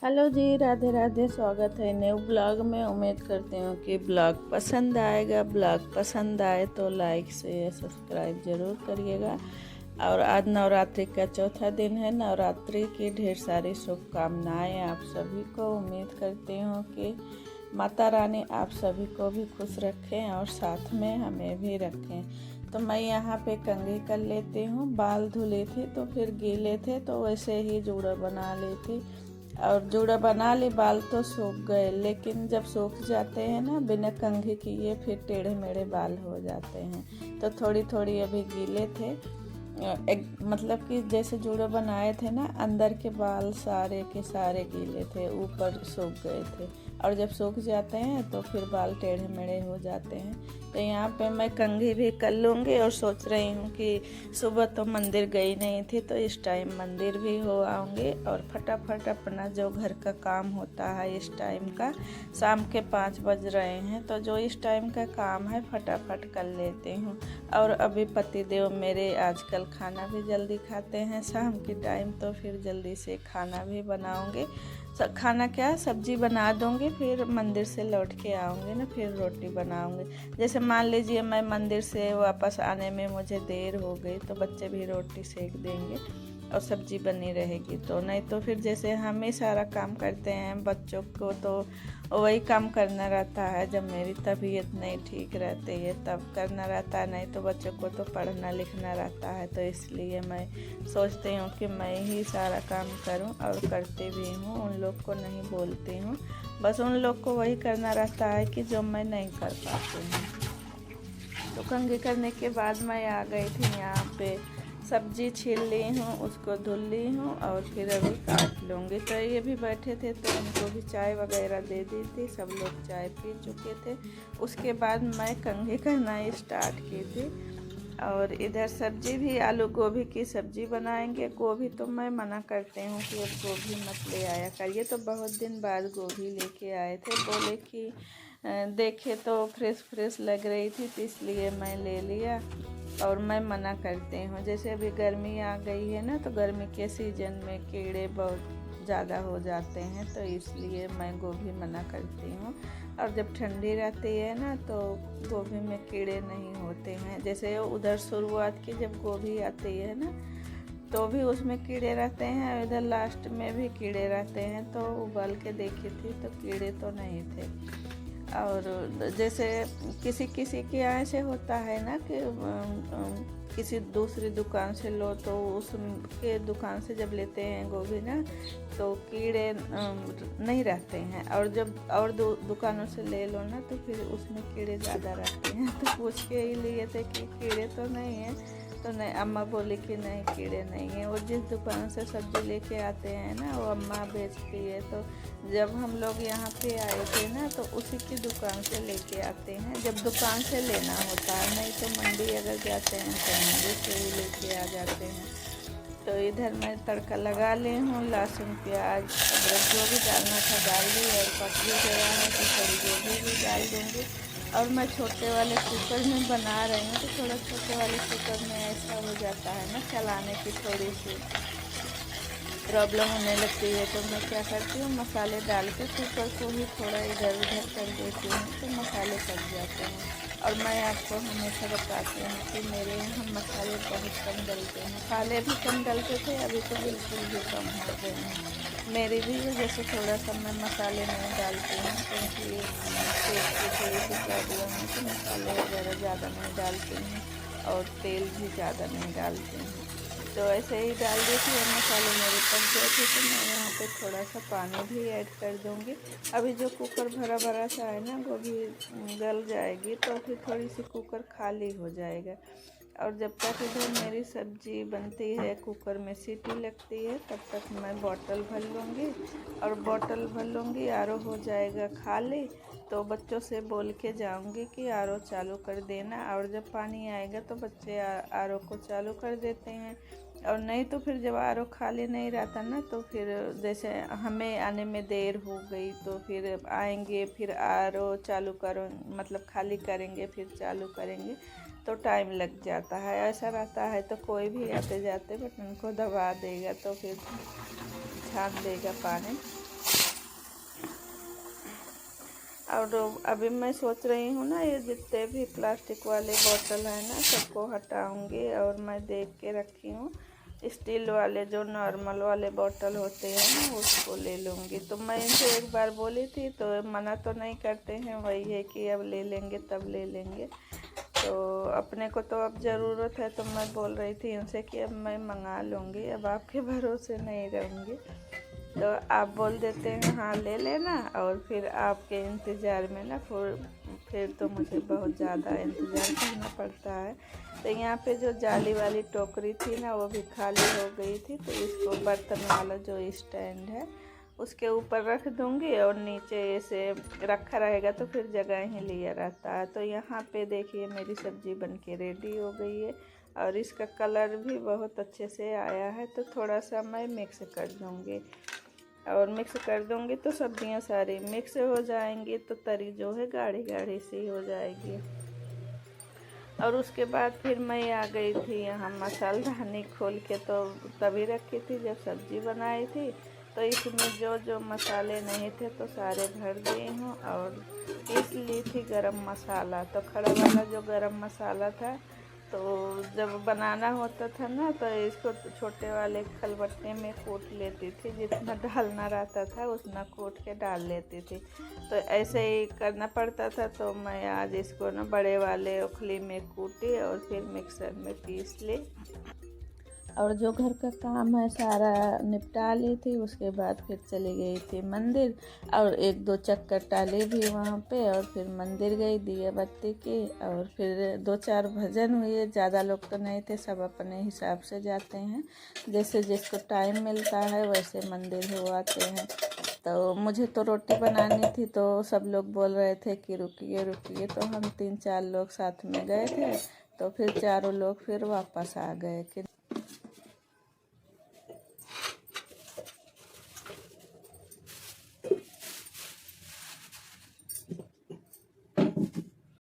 Hello जी, राधे राधे। स्वागत है new blog में। उम्मीद करती हूँ कि ब्लॉग पसंद आएगा। ब्लॉग पसंद आए तो लाइक शेयर सब्सक्राइब ज़रूर करिएगा। और आज नवरात्रि का चौथा दिन है। नवरात्रि की ढेर सारी शुभकामनाएं आप सभी को। उम्मीद करती हूँ कि माता रानी आप सभी को भी खुश रखें और साथ में हमें भी रखें। तो मैं यहाँ पे कंघी कर लेती हूँ। बाल धुले थे तो फिर गीले थे तो वैसे ही जूड़ा बना ली थी और जूड़ा बना ली। बाल तो सूख गए, लेकिन जब सूख जाते हैं ना बिना कंघी किए फिर टेढ़े मेढ़े बाल हो जाते हैं। तो थोड़ी थोड़ी अभी गीले थे। एक मतलब कि जैसे जूड़े बनाए थे ना, अंदर के बाल सारे के सारे गीले थे, ऊपर सूख गए थे। और जब सूख जाते हैं तो फिर बाल टेढ़े मेढ़े हो जाते हैं। तो यहाँ पे मैं कंघी भी कर लूँगी। और सोच रही हूँ कि सुबह तो मंदिर गई नहीं थी तो इस टाइम मंदिर भी हो आऊँगी और फटाफट अपना जो घर का काम होता है इस टाइम का, शाम के 5 बज रहे हैं, तो जो इस टाइम का काम है फटाफट कर लेती हूँ। और अभी पतिदेव मेरे आजकल खाना भी जल्दी खाते हैं शाम के टाइम, तो फिर जल्दी से खाना भी बनाऊँगी। खाना क्या, सब्जी बना दूँगी, फिर मंदिर से लौट के आऊँगी ना, फिर रोटी बनाऊँगी। जैसे मान लीजिए मैं मंदिर से वापस आने में मुझे देर हो गई तो बच्चे भी रोटी सेक देंगे और सब्जी बनी रहेगी। तो नहीं तो फिर जैसे हम ही सारा काम करते हैं, बच्चों को तो वही काम करना रहता है। जब मेरी तबीयत नहीं ठीक रहती है तब करना रहता है, नहीं तो बच्चों को तो पढ़ना लिखना रहता है। तो इसलिए मैं सोचती हूँ कि मैं ही सारा काम करूँ और करती भी हूँ। उन लोग को नहीं बोलती हूँ, बस उन लोग को वही करना रहता है कि जो मैं नहीं कर पाती हूँ। तो कंघी करने के बाद मैं आ गई थी यहाँ पे। सब्जी छील ली हूँ, उसको धुल ली हूँ और फिर अभी काट लूँगी। तो ये भी बैठे थे तो उनको भी चाय वगैरह दे दी थी। सब लोग चाय पी चुके थे। उसके बाद मैं कंघी करना स्टार्ट की थी। और इधर सब्जी भी आलू गोभी की सब्जी बनाएंगे। गोभी तो मैं मना करती हूँ कि अब गोभी मत ले आया करिए। तो बहुत दिन बाद गोभी लेके आए थे, बोले कि देखे तो फ्रेश फ्रेश लग रही थी तो इसलिए मैं ले लिया। और मैं मना करती हूँ, जैसे अभी गर्मी आ गई है ना, तो गर्मी के सीज़न में कीड़े बहुत ज़्यादा हो जाते हैं, तो इसलिए मैं गोभी मना करती हूँ। और जब ठंडी रहती है ना तो गोभी में कीड़े नहीं होते हैं। जैसे उधर शुरुआत की जब गोभी आती है ना तो भी उसमें कीड़े रहते हैं, इधर लास्ट में भी कीड़े रहते हैं। तो उबाल के देखी थी तो कीड़े तो नहीं थे। और जैसे किसी किसी के यहाँ से होता है ना कि किसी दूसरी दुकान से लो तो उसके दुकान से जब लेते हैं गोभी ना तो कीड़े नहीं रहते हैं। और जब और दुकानों से ले लो ना तो फिर उसमें कीड़े ज़्यादा रहते हैं। तो पूछ के ही लिए थे कि कीड़े तो नहीं है, तो नहीं, अम्मा बोली कि नहीं कीड़े नहीं है। और जिस दुकान से सब्ज़ी लेके आते हैं ना वो अम्मा बेचती है। तो जब हम लोग यहाँ पे आए थे ना तो उसी की दुकान से लेके आते हैं, जब दुकान से लेना होता है। नहीं तो मंडी अगर जाते हैं तो मंडी से ही लेके आ जाते हैं। तो इधर मैं तड़का लगा ली हूँ। लहसुन प्याज अदरक जो भी डालना था डाल दी और पक भी गया है तो थोड़ी गोभी भी डाल दूँगी। और मैं छोटे वाले कुकर में बना रही हूँ तो थोड़ा छोटे वाले कुकर में ऐसा हो जाता है ना, चलाने की थोड़ी सी प्रॉब्लम होने लगती है। तो मैं क्या करती हूँ, मसाले डाल के कुकर को ही थोड़ा इधर उधर कर देती हूँ तो मसाले पक जाते हैं। और मैं आपको हमेशा बताती हूँ कि मेरे यहाँ मसाले बहुत कम डलते हैं। पहले भी कम डलते थे, अभी तो बिल्कुल भी कम हो गए हैं। मेरी भी वजह से थोड़ा सा मैं मसाले नहीं डालती हूँ, क्योंकि पेट की थोड़ी सी प्रॉब्लम है तो मसाले वगैरह ज़्यादा नहीं डालती हूँ और तेल भी ज़्यादा नहीं डालती हूँ। तो ऐसे ही डाल दी थी और मसाले मेरे पक गए थे तो मैं यहाँ पे थोड़ा सा पानी भी ऐड कर दूँगी। अभी जो कुकर भरा भरा सा है ना वो भी गल जाएगी तो फिर थोड़ी सी कुकर खाली हो जाएगा। और जब तक इधर मेरी सब्ज़ी बनती है, कुकर में सीटी लगती है, तब तक मैं बॉटल भर लूँगी। और बॉटल भर लूँगी, आर ओ हो जाएगा खाली तो बच्चों से बोल के जाऊँगी कि आर ओ चालू कर देना। और जब पानी आएगा तो बच्चे आर ओ को चालू कर देते हैं। और नहीं तो फिर जब आर ओ खाली नहीं रहता ना तो फिर जैसे हमें आने में देर हो गई तो फिर आएंगे, फिर आर ओ चालू करो मतलब खाली करेंगे फिर चालू करेंगे तो टाइम लग जाता है। ऐसा रहता है तो कोई भी आते जाते बटन को दबा देगा तो फिर छान देगा पानी। और अभी मैं सोच रही हूँ ना, ये जितने भी प्लास्टिक वाले बोतल हैं ना, सबको हटाऊँगी और मैं देख के रखी हूँ स्टील वाले जो नॉर्मल वाले बोतल होते हैं ना, उसको ले लूँगी। तो मैं इनसे एक बार बोली थी तो मना तो नहीं करते हैं, वही है कि अब ले लेंगे तब ले लेंगे। तो अपने को तो अब ज़रूरत है, तो मैं बोल रही थी इनसे कि अब मैं मंगा लूँगी, अब आपके भरोसे नहीं रहूँगी। तो आप बोल देते हैं हाँ ले लेना, और फिर आपके इंतज़ार में ना फिर तो मुझे बहुत ज़्यादा इंतज़ार करना पड़ता है। तो यहाँ पे जो जाली वाली टोकरी थी ना, वो भी खाली हो गई थी, तो इसको बर्तन वाला जो स्टैंड है उसके ऊपर रख दूँगी और नीचे ऐसे रखा रहेगा तो फिर जगह ही लिया रहता है। तो यहाँ पे देखिए मेरी सब्ज़ी बनके रेडी हो गई है और इसका कलर भी बहुत अच्छे से आया है। तो थोड़ा सा मैं मिक्स कर दूँगी, और मिक्स कर दूँगी तो सब्जियां सारी मिक्स हो जाएंगी, तो तरी जो है गाढ़ी गाढ़ी सी हो जाएगी। और उसके बाद फिर मैं आ गई थी यहाँ मसालदानी खोल के, तो तभी रखी थी जब सब्ज़ी बनाई थी। तो इसमें जो जो मसाले नहीं थे तो सारे भर दिए हूँ, और पीस ली थी गरम मसाला। तो खड़ा वाला जो गरम मसाला था, तो जब बनाना होता था ना, तो इसको छोटे वाले खलबट्टे में कूट लेती थी, जितना डालना रहता था उतना कूट के डाल लेती थी। तो ऐसे ही करना पड़ता था, तो मैं आज इसको ना बड़े वाले उखली में कूटी और फिर मिक्सर में पीस ली। और जो घर का काम है सारा निपटा ली थी। उसके बाद फिर चली गई थी मंदिर, और एक दो चक्कर टाली भी वहाँ पे, और फिर मंदिर गई दिए बत्ती की, और फिर दो चार भजन हुए। ज़्यादा लोग तो नहीं थे, सब अपने हिसाब से जाते हैं, जैसे जिसको टाइम मिलता है वैसे मंदिर हो आते हैं। तो मुझे तो रोटी बनानी थी, तो सब लोग बोल रहे थे कि रुकिए रुकिए, तो हम 3-4 लोग साथ में गए थे। तो फिर चारों लोग फिर वापस आ गए कि